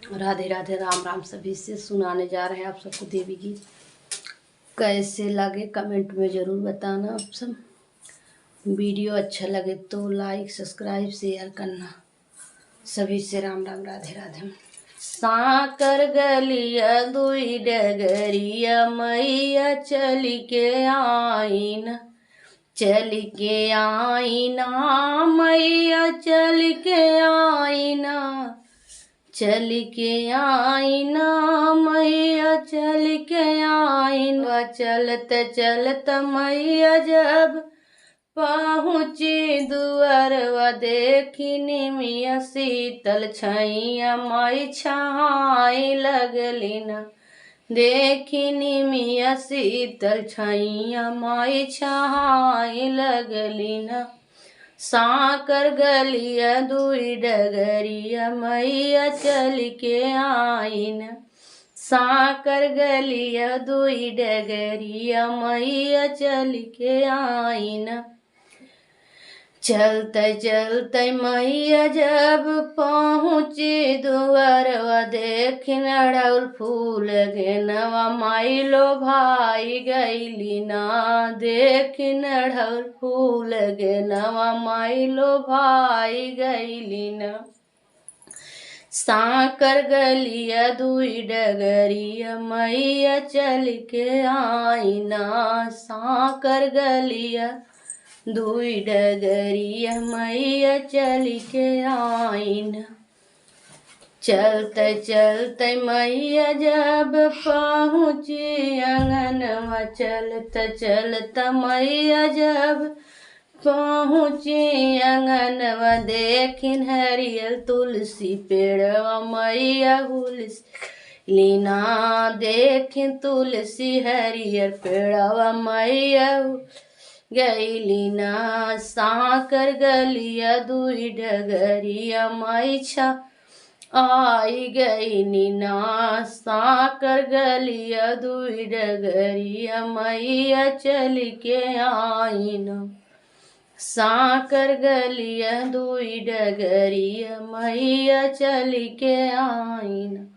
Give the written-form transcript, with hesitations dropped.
राधे राधे, राम राम। सभी से सुनाने जा रहे हैं आप सबको देवी गीत। कैसे लगे कमेंट में ज़रूर बताना आप सब। वीडियो अच्छा लगे तो लाइक सब्सक्राइब शेयर करना। सभी से राम राम, राधे राधे। साकर गलिया दुई डगरिया मैया चल के आईना, चल के आईना मैया चल के आईना, चल के आईना मैया चल के आईना। चलत चलत मैया जब पहुँची दुअरवा, देखी निमिया शीतल छैया माई छाई लगली ना, देखी निमिया शीतल छैया माई छाई लगली ना। साकर गलिया दुई डगरिया मैया चल के आईना, साकर गलिया दुई डगरिया मैया चल के आईना। चलते चलते मैया जब पहुँची दुअरवा, देखी अड़उल फूल गेनवा माई लो भाई गईली ना, देखी अड़उल फूल गेनवा माई लो भाई गईली ना। साकर गलिया दुई डगरिया मैया चल के आईना, साकर गलिया दुई डगरिया मैया चल के आईना। चलते चलते मैया जब पहुँची अंगनवा, चलते चलते मैया जब पहुँची अंगनवा, देखिन हरियल तुलसी पेड़वा मैया हुलसी लीना, देखिन तुलसी हरियर पेड़वा मैया गईली ना। साकर गलिया दुई डगरिया माई छा आई गईली ना, साकर गलिया दुई डगरिया मैया चल के आईना, साकर गलिया दुई डगरिया मैया चल के आईना।